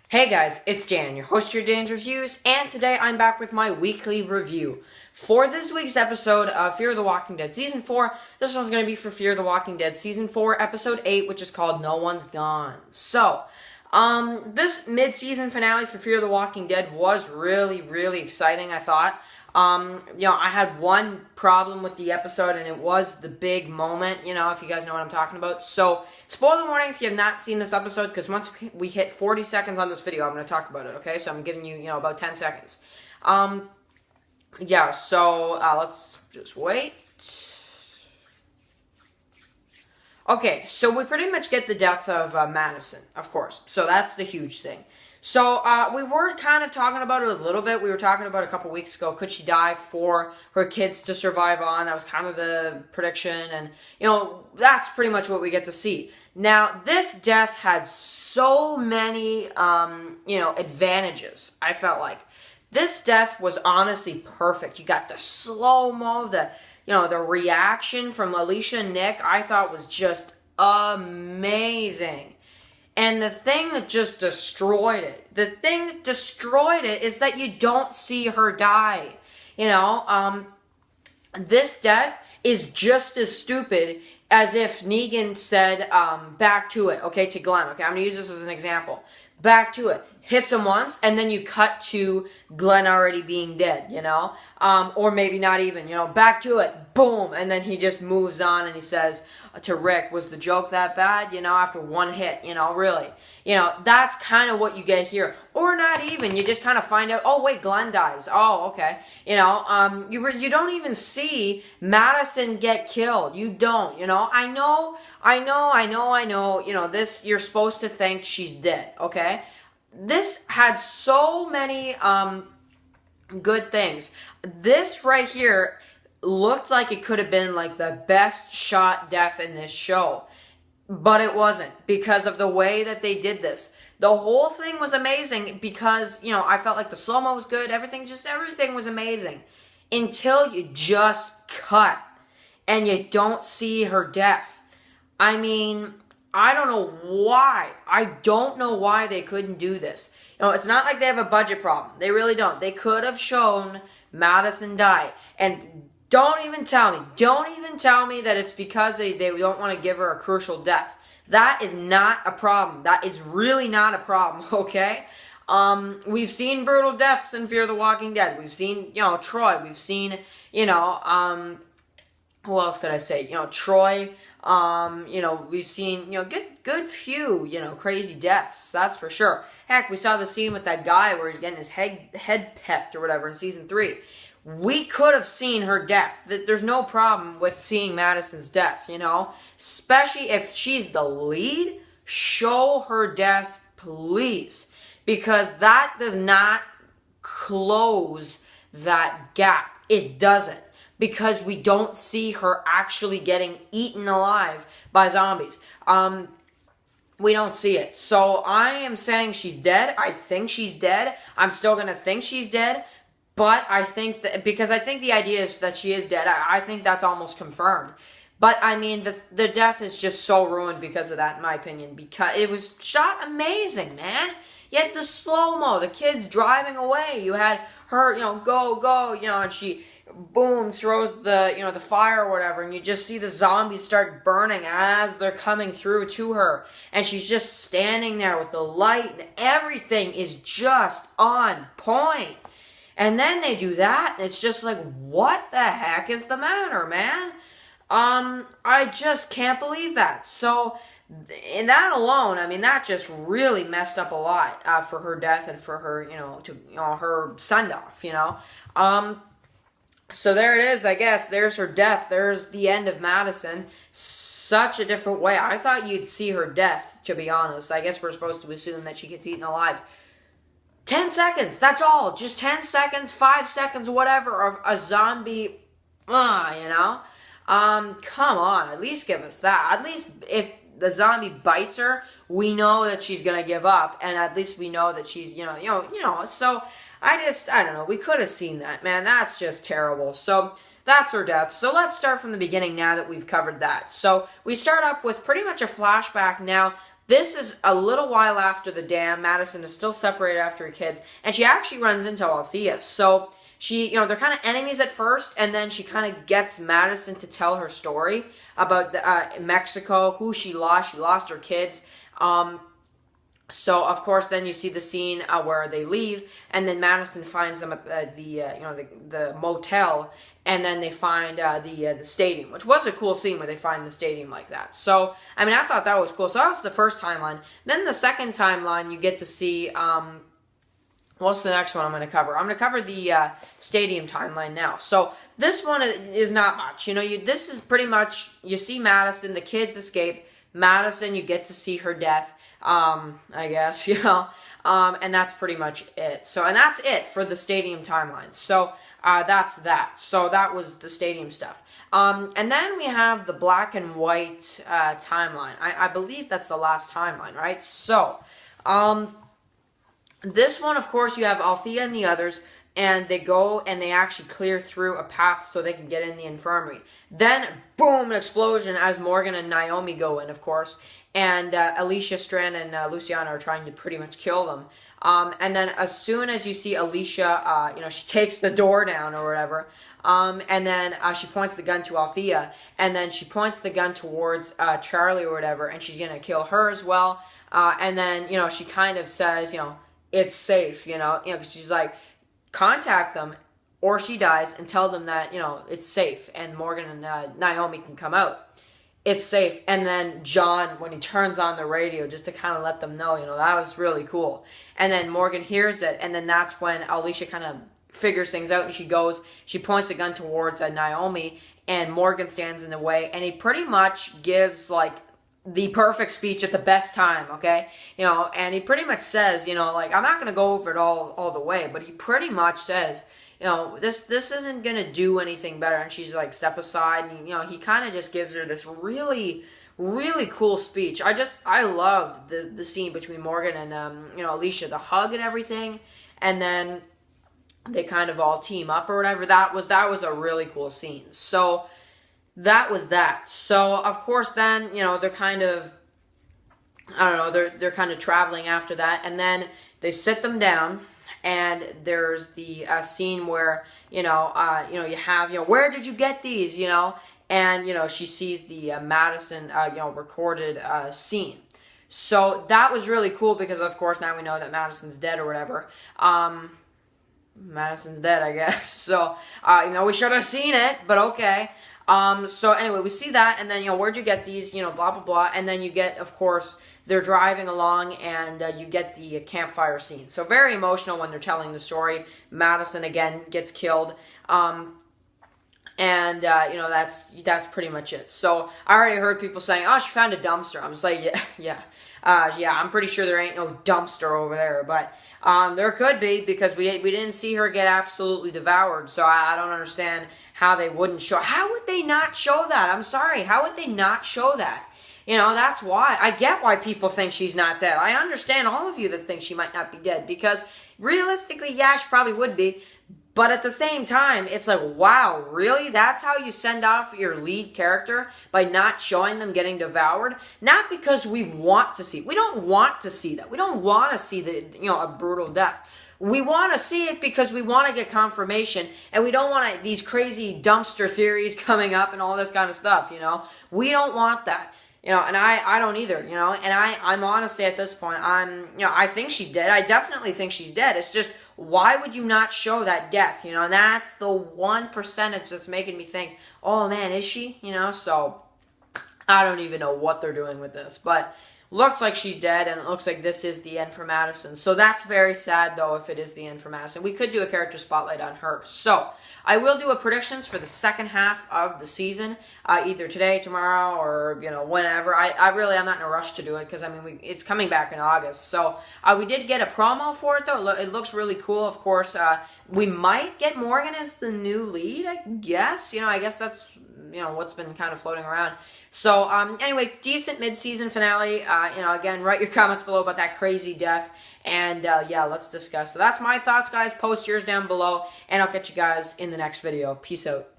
Hey guys, it's Dan, your host of your Dan's Reviews, and today I'm back with my weekly review. For this week's episode of Fear the Walking Dead Season 4, this one's going to be for Fear the Walking Dead Season 4, Episode 8, which is called No One's Gone. So, this mid-season finale for Fear the Walking Dead was really exciting, I thought. I had one problem with the episode, and it was the big moment, if you guys know what I'm talking about. So, spoiler warning if you have not seen this episode, because once we hit 40 seconds on this video, I'm going to talk about it, okay? So, I'm giving you, about 10 seconds. Let's just wait. Okay, so we pretty much get the death of Madison, of course. So, that's the huge thing. So, we were kind of talking about it a little bit. We were talking about a couple weeks ago, could she die for her kids to survive on? That was kind of the prediction, and, that's pretty much what we get to see. Now, this death had so many, advantages, I felt like. This death was honestly perfect. You got the slow-mo, the reaction from Alicia and Nick, I thought was just amazing. And the thing that just destroyed it, is that you don't see her die. This death is just as stupid as if Negan said, back to it, okay, to Glenn. Okay, I'm going to use this as an example. Back to it. Hits him once, and then you cut to Glenn already being dead, or maybe not even, back to it, boom, and then he just moves on and he says to Rick, was the joke that bad, after one hit, really, that's kind of what you get here, or not even, you just kind of find out, oh, wait, Glenn dies, oh, okay, you don't even see Madison get killed, you don't, I know, this, you're supposed to think she's dead, okay? This had so many good things. This right here looked like it could have been like the best shot death in this show. But it wasn't because of the way that they did this. The whole thing was amazing because, I felt like the slow-mo was good. Everything was amazing. Until you just cut and you don't see her death. I mean, I don't know why. I don't know why they couldn't do this. It's not like they have a budget problem. They really don't. They could have shown Madison die. And don't even tell me that it's because they don't want to give her a crucial death. That is not a problem. That is really not a problem, okay? We've seen brutal deaths in Fear the Walking Dead. We've seen, Troy. We've seen, who else could I say? Troy. We've seen, good few, crazy deaths, that's for sure. Heck, we saw the scene with that guy where he's getting his head pecked or whatever in season 3. We could have seen her death. There's no problem with seeing Madison's death, especially if she's the lead, show her death, please, because that does not close that gap. It doesn't. Because we don't see her actually getting eaten alive by zombies. We don't see it. So I am saying she's dead. I think she's dead. I'm still going to think she's dead. But I think that, because I think the idea is that she is dead. I think that's almost confirmed. But I mean, the death is just so ruined because of that, in my opinion. Because it was shot amazing, man. You had the slow-mo, the kids driving away. You had her, go, and she, boom, throws the, the fire or whatever, and you just see the zombies start burning as they're coming through to her. And she's just standing there with the light, and everything is just on point. And then they do that, and it's just like, what the heck is the matter, man? I just can't believe that. So, in that alone, I mean, that just really messed up a lot for her death and for her, her send-off, So there it is, I guess. There's her death. There's the end of Madison. Such a different way. I thought you'd see her death, to be honest. I guess we're supposed to assume that she gets eaten alive. 10 seconds, that's all. Just 10 seconds, 5 seconds, whatever, of a zombie, come on, at least give us that. At least if the zombie bites her, we know that she's going to give up, and at least we know that she's, so I don't know, we could have seen that, man. That's just terrible. So that's her death. So let's start from the beginning now that we've covered that. So we start up with pretty much a flashback now this is a little while after the dam. Madison is still separated after her kids, and she actually runs into Althea. So she, they're kind of enemies at first, and then she kind of gets Madison to tell her story about Mexico, who she lost. She lost her kids. So of course, then you see the scene where they leave, and then Madison finds them at the motel, and then they find the stadium, which was a cool scene where they find the stadium like that. So I mean, I thought that was cool. So that was the first timeline. Then the second timeline, you get to see. What's the next one I'm going to cover? I'm going to cover the stadium timeline now. So this one is not much. This is pretty much, you see Madison, the kids escape. Madison, you get to see her death. I guess, and that's pretty much it. So, and that's it for the stadium timeline. So, that's that. So that was the stadium stuff. And then we have the black and white, timeline. I believe that's the last timeline, right? So, this one, of course, you have Althea and the others, and they go and they actually clear through a path so they can get in the infirmary. Then, boom, an explosion as Morgan and Naomi go in, of course. And Alicia, Strand, and Luciana are trying to pretty much kill them. And then as soon as you see Alicia, she takes the door down or whatever. And then she points the gun to Althea. And then she points the gun towards Charlie or whatever. And she's going to kill her as well. And then, she kind of says, it's safe, because she's like, contact them or she dies and tell them that, it's safe. And Morgan and Naomi can come out. It's safe. And then John, when he turns on the radio, just to kind of let them know, that was really cool. And then Morgan hears it, and then that's when Alicia kind of figures things out, and she points a gun towards Naomi, and Morgan stands in the way, and he pretty much gives, the perfect speech at the best time, okay? And he pretty much says, I'm not going to go over it all the way, but he pretty much says, this isn't going to do anything better. And she's like, step aside. And, he kind of just gives her this really, really cool speech. I loved the scene between Morgan and, Alicia, the hug and everything. And then they kind of all team up or whatever. That was a really cool scene. So that was that. So, of course, then, they're kind of, I don't know, they're kind of traveling after that. And then they sit them down. And there's the scene where, you have, where did you get these, And, she sees the Madison, recorded scene. So that was really cool because, of course, now we know that Madison's dead or whatever. Madison's dead, I guess. So, we should have seen it, but okay. So anyway, we see that, and then, where'd you get these, blah, blah, blah. And then you get, of course, they're driving along, and you get the campfire scene. So very emotional when they're telling the story. Madison, again, gets killed. That's pretty much it. So I already heard people saying, oh, she found a dumpster. I'm just like, yeah, I'm pretty sure there ain't no dumpster over there. But there could be, because we didn't see her get absolutely devoured. So I don't understand how they wouldn't show. How would they not show that? I'm sorry. How would they not show that? That's why. I get why people think she's not dead. I understand all of you that think she might not be dead, because realistically, yeah, she probably would be. But at the same time, it's like, wow, really? That's how you send off your lead character, by not showing them getting devoured? Not because we want to see. We don't want to see that. We don't want to see a brutal death. We want to see it because we want to get confirmation, and we don't want these crazy dumpster theories coming up and all this kind of stuff, We don't want that. And I don't either, and I'm honestly at this point, I think she's dead. I definitely think she's dead. It's just, why would you not show that death, and that's the 1% that's making me think, oh man, is she, so I don't even know what they're doing with this, but looks like she's dead, and it looks like this is the end for Madison. So that's very sad, though, if it is the end for Madison. We could do a character spotlight on her. So I will do a predictions for the second half of the season, either today, tomorrow, or, whenever. I'm not in a rush to do it, because, it's coming back in August. So we did get a promo for it, though. It looks really cool, of course. We might get Morgan as the new lead, I guess. I guess that's, what's been kind of floating around. So, anyway, decent mid-season finale. Again, write your comments below about that crazy death. And, let's discuss. So that's my thoughts, guys. Post yours down below. And I'll catch you guys in the next video. Peace out.